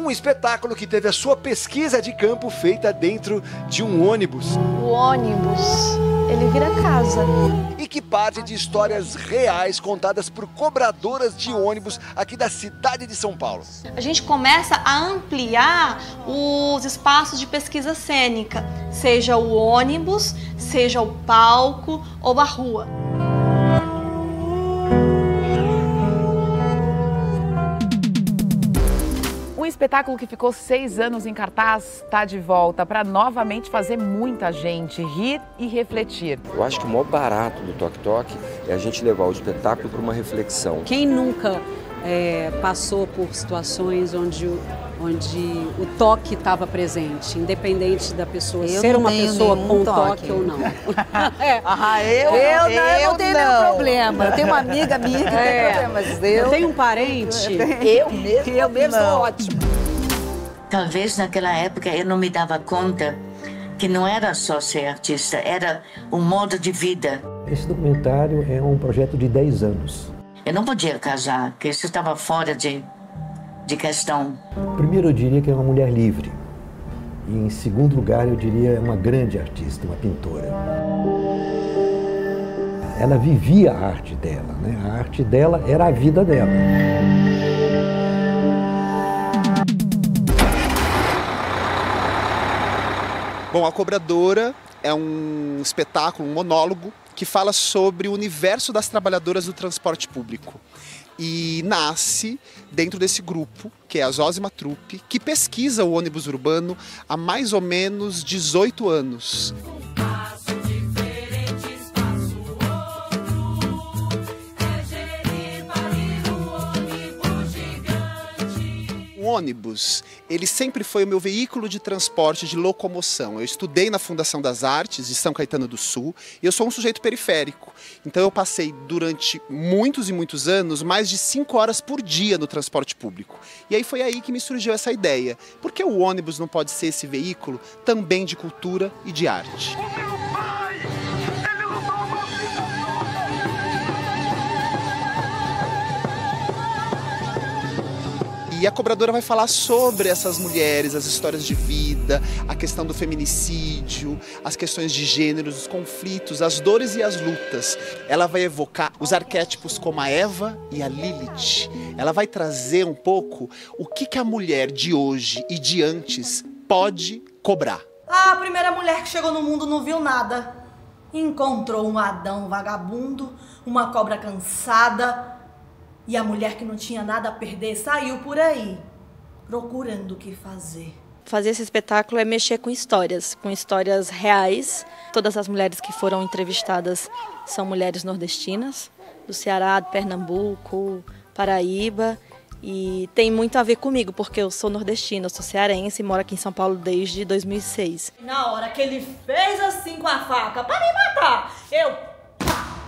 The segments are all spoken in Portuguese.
Um espetáculo que teve a sua pesquisa de campo feita dentro de um ônibus. O ônibus, ele vira casa. E que parte de histórias reais contadas por cobradoras de ônibus aqui da cidade de São Paulo. A gente começa a ampliar os espaços de pesquisa cênica, seja o ônibus, seja o palco ou a rua. Um espetáculo que ficou 6 anos em cartaz está de volta para novamente fazer muita gente rir e refletir. Eu acho que o maior barato do Toque Toque é a gente levar o espetáculo para uma reflexão. Quem nunca passou por situações onde o toque estava presente, independente da pessoa ser uma pessoa com toque ou não? Eu não tenho nenhum problema. Eu tenho uma amiga minha que tem problemas. Eu tenho um parente. Eu mesmo sou ótimo. Talvez naquela época eu não me dava conta que não era só ser artista, era um modo de vida. Esse documentário é um projeto de 10 anos. Eu não podia casar, porque isso estava fora de questão. Primeiro, eu diria que é uma mulher livre. E, em segundo lugar, eu diria uma grande artista, uma pintora. Ela vivia a arte dela, né? A arte dela era a vida dela. Bom, A Cobradora é um espetáculo, um monólogo, que fala sobre o universo das trabalhadoras do transporte público. E nasce dentro desse grupo, que é a Zózima Trupe, que pesquisa o ônibus urbano há mais ou menos 18 anos. O ônibus, ele sempre foi o meu veículo de transporte, de locomoção. Eu estudei na Fundação das Artes de São Caetano do Sul e eu sou um sujeito periférico. Então eu passei durante muitos e muitos anos mais de 5 horas por dia no transporte público. E aí foi aí que me surgiu essa ideia. Por que o ônibus não pode ser esse veículo também de cultura e de arte? E a Cobradora vai falar sobre essas mulheres, as histórias de vida, a questão do feminicídio, as questões de gêneros, os conflitos, as dores e as lutas. Ela vai evocar os arquétipos como a Eva e a Lilith. Ela vai trazer um pouco o que a mulher de hoje e de antes pode cobrar. A primeira mulher que chegou no mundo não viu nada. Encontrou um Adão vagabundo, uma cobra cansada. E a mulher que não tinha nada a perder saiu por aí, procurando o que fazer. Fazer esse espetáculo é mexer com histórias reais. Todas as mulheres que foram entrevistadas são mulheres nordestinas, do Ceará, de Pernambuco, Paraíba. E tem muito a ver comigo, porque eu sou nordestina, eu sou cearense e moro aqui em São Paulo desde 2006. Na hora que ele fez assim com a faca para me matar, eu...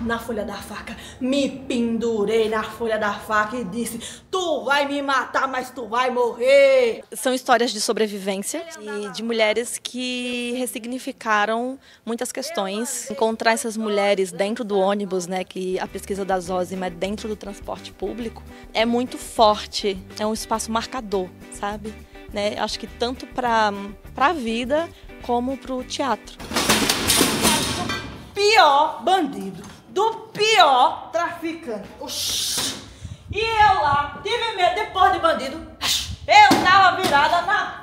na folha da faca, me pendurei na folha da faca e disse: tu vai me matar, mas tu vai morrer. São histórias de sobrevivência e de mulheres que ressignificaram muitas questões. Encontrar essas mulheres dentro do ônibus, né, que a pesquisa da Zózima é dentro do transporte público, é muito forte, é um espaço marcador, sabe? Né? Acho que tanto para a vida como para o teatro. Pior bandido, do pior traficante. Oxi. E eu lá, tive medo depois de bandido. Eu tava virada na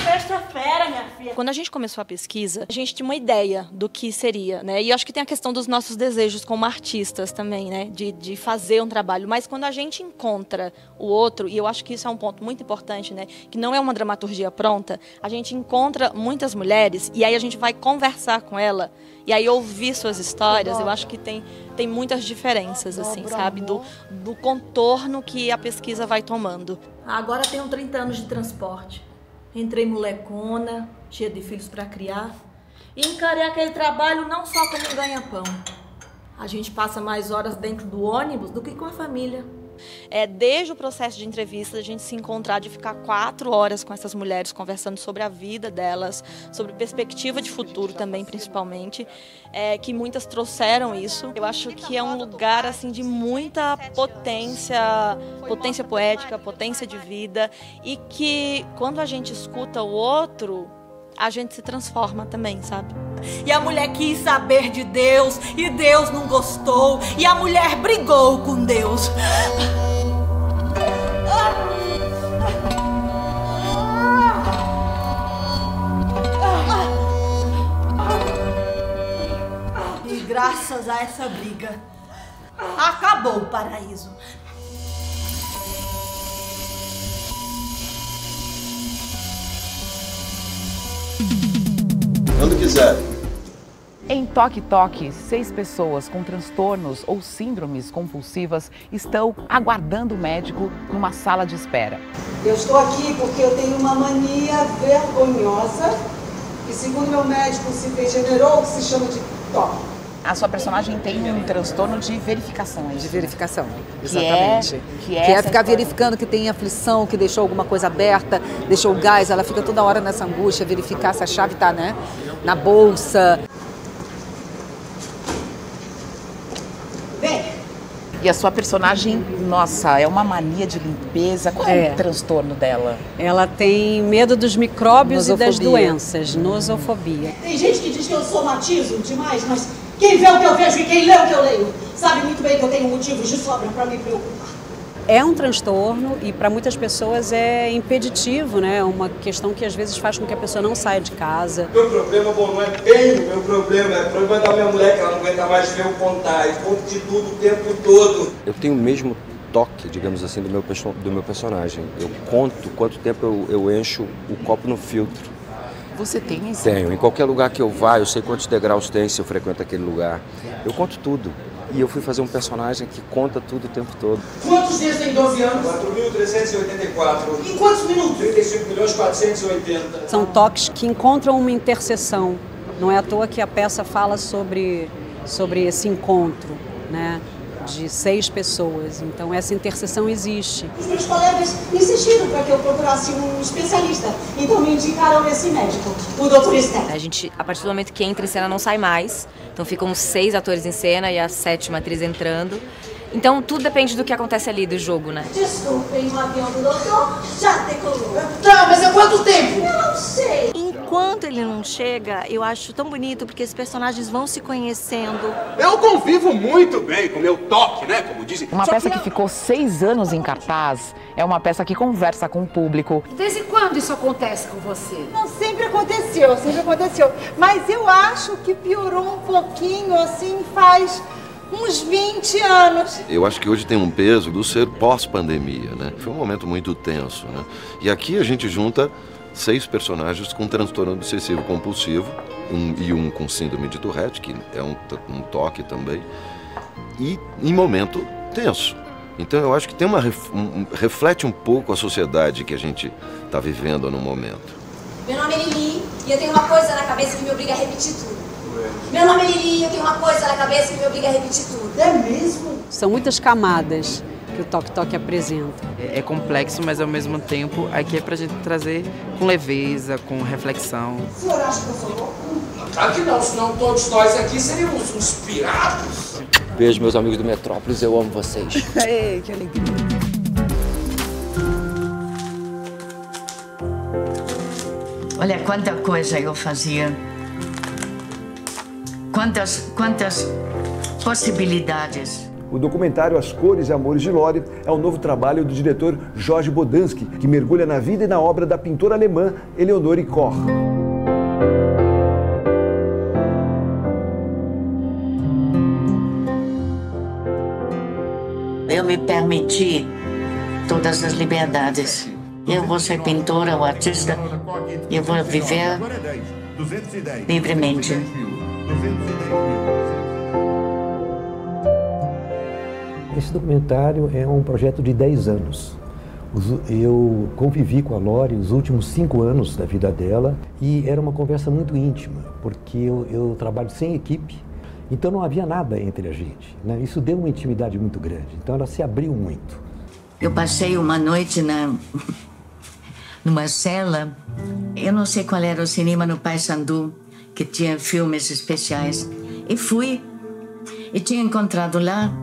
besta fera, minha filha. Quando a gente começou a pesquisa, a gente tinha uma ideia do que seria, né? E acho que tem a questão dos nossos desejos como artistas também, né? De fazer um trabalho. Mas quando a gente encontra o outro, e eu acho que isso é um ponto muito importante, né? Que não é uma dramaturgia pronta, a gente encontra muitas mulheres e aí a gente vai conversar com ela e aí ouvir suas histórias. Eu acho que tem muitas diferenças, assim, sabe? Do contorno que a pesquisa vai tomando. Agora tenho 30 anos de transporte. Entrei molecona, cheia de filhos para criar. E encarei aquele trabalho não só como um ganha-pão. A gente passa mais horas dentro do ônibus do que com a família. Desde o processo de entrevista, a gente se encontrar, de ficar 4 horas com essas mulheres conversando sobre a vida delas, sobre perspectiva de futuro também, principalmente, que muitas trouxeram isso. Eu acho que é um lugar assim de muita potência poética, potência de vida, e que quando a gente escuta o outro, a gente se transforma também, sabe? E a mulher quis saber de Deus, e Deus não gostou, e a mulher brigou com Deus. E graças a essa briga, acabou o paraíso. Quando quiser. Em Toque Toque, 6 pessoas com transtornos ou síndromes compulsivas estão aguardando o médico numa sala de espera. Eu estou aqui porque eu tenho uma mania vergonhosa que, segundo meu médico, se degenerou, que se chama de toque. A sua personagem tem um transtorno de verificações. De verificação, exatamente. Que é ficar verificando que tem aflição, que deixou alguma coisa aberta, deixou o gás, ela fica toda hora nessa angústia, verificar se a chave está, né, na bolsa. Vem! E a sua personagem, nossa, é uma mania de limpeza. Qual é o transtorno dela? Ela tem medo dos micróbios Nosofobia. E das doenças, nosofobia. Tem gente que diz que eu somatizo demais, mas quem vê o que eu vejo e quem lê o que eu leio sabe muito bem que eu tenho motivos de sobra para me preocupar. É um transtorno e para muitas pessoas é impeditivo, né? É uma questão que às vezes faz com que a pessoa não saia de casa. Meu problema, bom, não é bem o meu problema, é o problema da minha mulher, que ela não aguenta mais ver eu contar, e conto de tudo o tempo todo. Eu tenho o mesmo toque, digamos assim, do meu personagem. Eu conto quanto tempo eu encho o copo no filtro. Você tem isso? Tenho. Em qualquer lugar que eu vá, eu sei quantos degraus tem se eu frequento aquele lugar. Eu conto tudo. E eu fui fazer um personagem que conta tudo o tempo todo. Quantos dias tem 12 anos? 4.384. Em quantos minutos? 35.480. São toques que encontram uma interseção. Não é à toa que a peça fala sobre esse encontro, né? De 6 pessoas. Então essa interseção existe. Os meus colegas insistiram para que eu procurasse um especialista. Então me indicaram esse médico, o Dr. Steph. A gente, a partir do momento que entra em cena, não sai mais. Então ficam 6 atores em cena e a 7ª atriz entrando. Então tudo depende do que acontece ali, do jogo, né? Desculpem, o avião do doutor já decolou. Tá, mas há quanto tempo? Eu não sei. Enquanto ele não chega, eu acho tão bonito, porque os personagens vão se conhecendo. Eu convivo muito bem com meu toque, né, como dizem. Uma peça que ficou 6 anos em cartaz é uma peça que conversa com o público. Desde quando isso acontece com você? Não, sempre aconteceu. Mas eu acho que piorou um pouquinho, assim, faz uns 20 anos. Eu acho que hoje tem um peso do ser pós-pandemia, né? Foi um momento muito tenso, né? E aqui a gente junta 6 personagens com transtorno obsessivo compulsivo e um com síndrome de Tourette, que é um toque também, e em momento tenso. Então eu acho que tem reflete um pouco a sociedade que a gente está vivendo no momento. Meu nome é Lili e eu tenho uma coisa na cabeça que me obriga a repetir tudo. Meu nome é Lili e eu tenho uma coisa na cabeça que me obriga a repetir tudo. É mesmo? São muitas camadas que o Toque Toque apresenta. É complexo, mas ao mesmo tempo aqui é pra gente trazer com leveza, com reflexão. O senhor acha que eu sou louco? Claro que não, senão todos nós aqui seríamos uns piratas. Beijo, meus amigos do Metrópolis, eu amo vocês. Ei, que alegria. Olha quanta coisa eu fazia. Quantas possibilidades. O documentário As Cores e Amores de Lore é o novo trabalho do diretor Jorge Bodansky, que mergulha na vida e na obra da pintora alemã Eleonore Koch. Eu me permiti todas as liberdades. Eu vou ser pintora ou artista, eu vou viver livremente. Esse documentário é um projeto de 10 anos. Eu convivi com a Lore os últimos 5 anos da vida dela e era uma conversa muito íntima, porque eu trabalho sem equipe, então não havia nada entre a gente, né? Isso deu uma intimidade muito grande, então ela se abriu muito. Eu passei uma noite numa cela, eu não sei qual era o cinema no Paissandu, que tinha filmes especiais. E fui, e tinha encontrado lá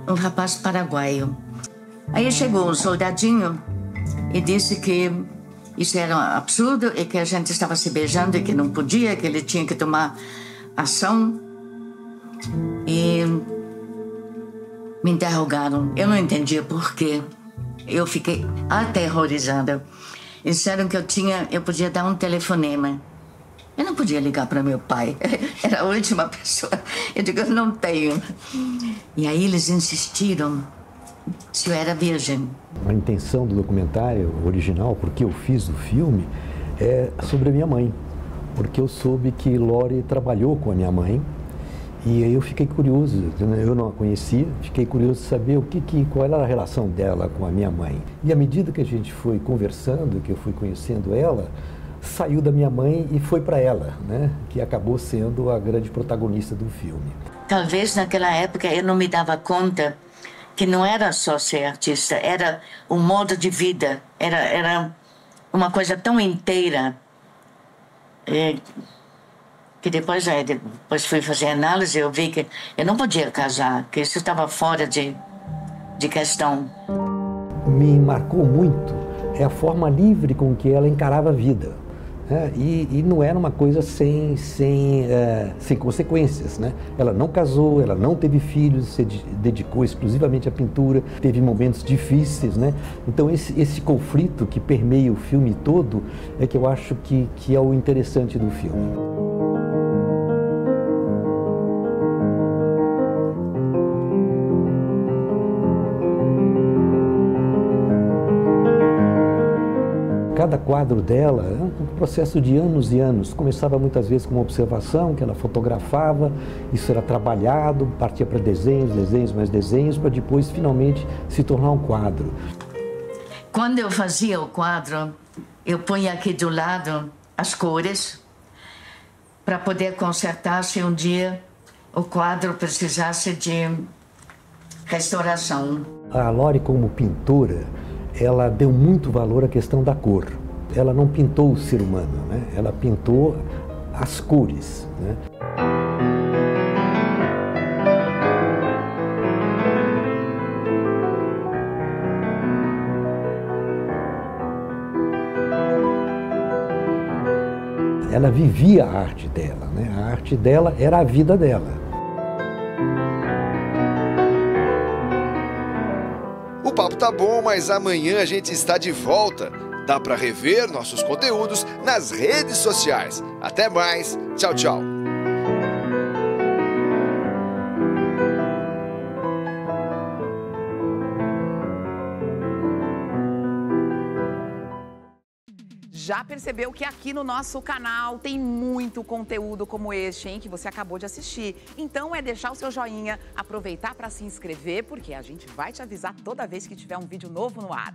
um rapaz paraguaio. Aí chegou um soldadinho e disse que isso era um absurdo e que a gente estava se beijando e que não podia, que ele tinha que tomar ação. E me interrogaram. Eu não entendia por quê. Eu fiquei aterrorizada. Disseram que eu podia dar um telefonema. Eu não podia ligar para meu pai. Era a última pessoa. Eu digo, eu não tenho. E aí eles insistiram se eu era virgem. A intenção do documentário original, porque eu fiz o filme, é sobre a minha mãe. Porque eu soube que Lori trabalhou com a minha mãe. E aí eu fiquei curioso, eu não a conhecia, fiquei curioso de saber qual era a relação dela com a minha mãe. E à medida que a gente foi conversando, que eu fui conhecendo ela, saiu da minha mãe e foi para ela, né? Que acabou sendo a grande protagonista do filme. Talvez naquela época eu não me dava conta que não era só ser artista, era um modo de vida, era uma coisa tão inteira. Que depois fui fazer análise, eu vi que eu não podia casar, que isso estava fora de questão. Me marcou muito é a forma livre com que ela encarava a vida. Né? E não era uma coisa sem consequências. Né? Ela não casou, ela não teve filhos, se dedicou exclusivamente à pintura, teve momentos difíceis. Né? Então esse conflito que permeia o filme todo é que eu acho que é o interessante do filme. Cada quadro dela é um processo de anos e anos. Começava muitas vezes com uma observação que ela fotografava, isso era trabalhado, partia para desenhos, mais desenhos, para depois finalmente se tornar um quadro. Quando eu fazia o quadro, eu punha aqui do lado as cores para poder consertar se um dia o quadro precisasse de restauração. A Lori, como pintora, ela deu muito valor à questão da cor. Ela não pintou o ser humano, né? Ela pintou as cores. Né? Ela vivia a arte dela, né? A arte dela era a vida dela. O papo tá bom, mas amanhã a gente está de volta. Dá para rever nossos conteúdos nas redes sociais. Até mais. Tchau, tchau. Já percebeu que aqui no nosso canal tem muito conteúdo como este, hein, que você acabou de assistir. Então é deixar o seu joinha, aproveitar para se inscrever, porque a gente vai te avisar toda vez que tiver um vídeo novo no ar.